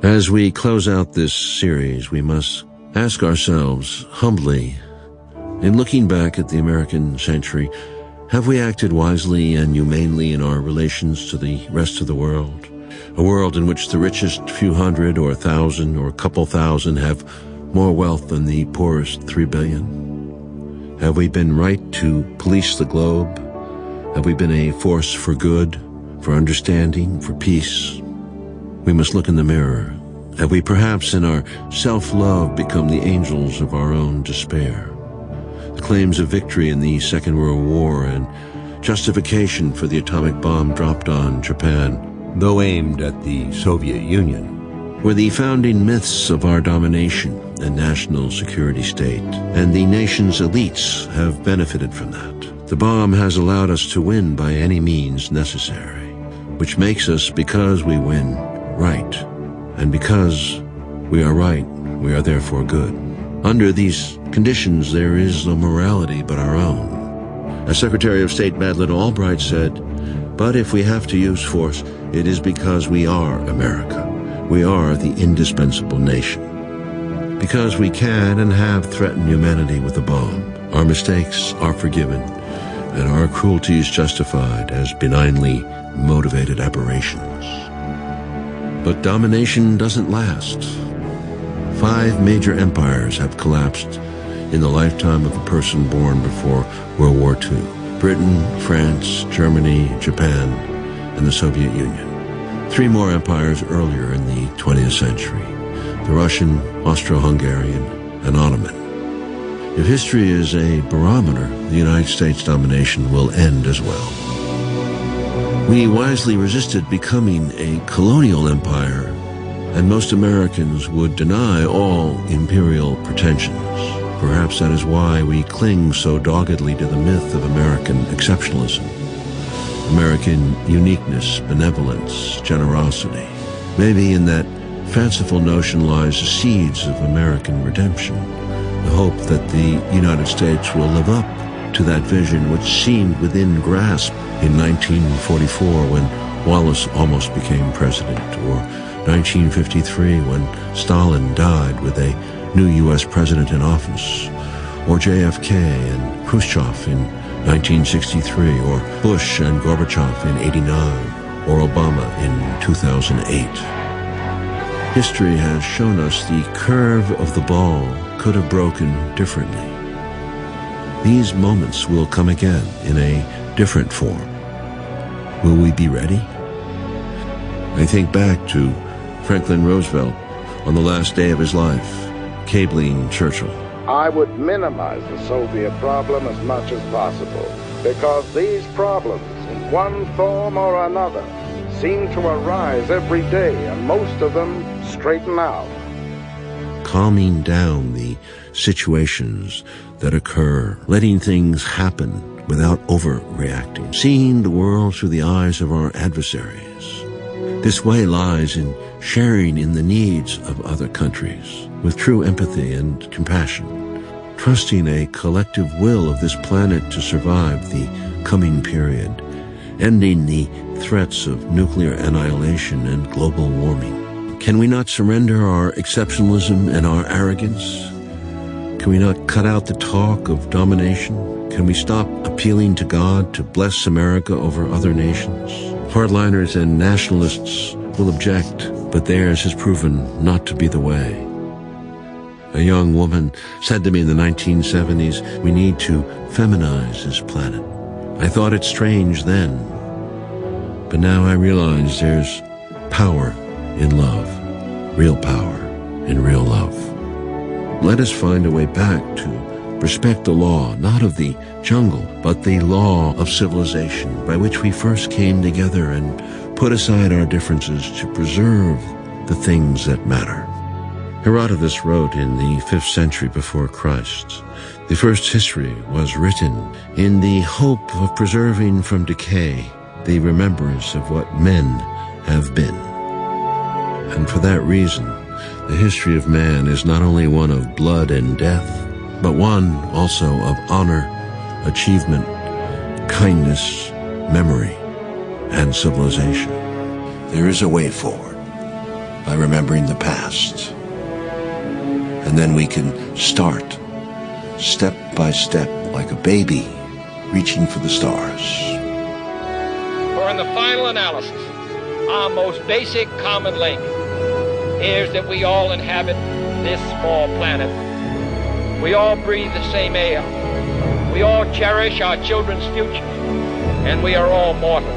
As we close out this series, we must ask ourselves humbly, in looking back at the American century, have we acted wisely and humanely in our relations to the rest of the world? A world in which the richest few hundred or 1,000 or a couple thousand have more wealth than the poorest 3 billion? Have we been right to police the globe? Have we been a force for good, for understanding, for peace? We must look in the mirror. Have we perhaps in our self-love become the angels of our own despair? The claims of victory in the Second World War and justification for the atomic bomb dropped on Japan, though aimed at the Soviet Union, were the founding myths of our domination and national security state, and the nation's elites have benefited from that. The bomb has allowed us to win by any means necessary, which makes us, because we win, right. And because we are right, we are therefore good. Under these conditions, there is no morality but our own. As Secretary of State Madeleine Albright said, "But if we have to use force, it is because we are America. We are the indispensable nation. Because we can and have threatened humanity with a bomb, our mistakes are forgiven, and our cruelties justified as benignly motivated aberrations." But domination doesn't last. 5 major empires have collapsed in the lifetime of a person born before World War II. Britain, France, Germany, Japan, and the Soviet Union. 3 more empires earlier in the 20th century: the Russian, Austro-Hungarian, and Ottoman. If history is a barometer, the United States domination will end as well. We wisely resisted becoming a colonial empire, and most Americans would deny all imperial pretensions. Perhaps that is why we cling so doggedly to the myth of American exceptionalism, American uniqueness, benevolence, generosity. Maybe in that fanciful notion lies the seeds of American redemption, the hope that the United States will live up to that vision which seemed within grasp in 1944 when Wallace almost became president, or 1953 when Stalin died with a new U.S. president in office, or JFK and Khrushchev in 1963, or Bush and Gorbachev in '89, or Obama in 2008. History has shown us the curve of the ball could have broken differently. These moments will come again in a different form. Will we be ready? I think back to Franklin Roosevelt on the last day of his life, cabling Churchill. I would minimize the Soviet problem as much as possible, because these problems, in one form or another, seem to arise every day, and most of them straighten out. Calming down the situations that occur, letting things happen without overreacting, seeing the world through the eyes of our adversaries. This way lies in sharing in the needs of other countries with true empathy and compassion, trusting a collective will of this planet to survive the coming period, ending the threats of nuclear annihilation and global warming. Can we not surrender our exceptionalism and our arrogance? Can we not cut out the talk of domination? Can we stop appealing to God to bless America over other nations? Hardliners and nationalists will object, but theirs has proven not to be the way. A young woman said to me in the 1970s, "We need to feminize this planet." I thought it strange then, but now I realize there's power in love, real power in real love. Let us find a way back to respect the law, not of the jungle, but the law of civilization, by which we first came together and put aside our differences to preserve the things that matter. Herodotus wrote in the 5th century before Christ, "The first history was written in the hope of preserving from decay the remembrance of what men have been." And for that reason, the history of man is not only one of blood and death, but one also of honor, achievement, kindness, memory, and civilization. There is a way forward. by remembering the past. And then we can start, step by step, like a baby reaching for the stars. For in the final analysis, our most basic common link is that we all inhabit this small planet. We all breathe the same air. We all cherish our children's future. And we are all mortal.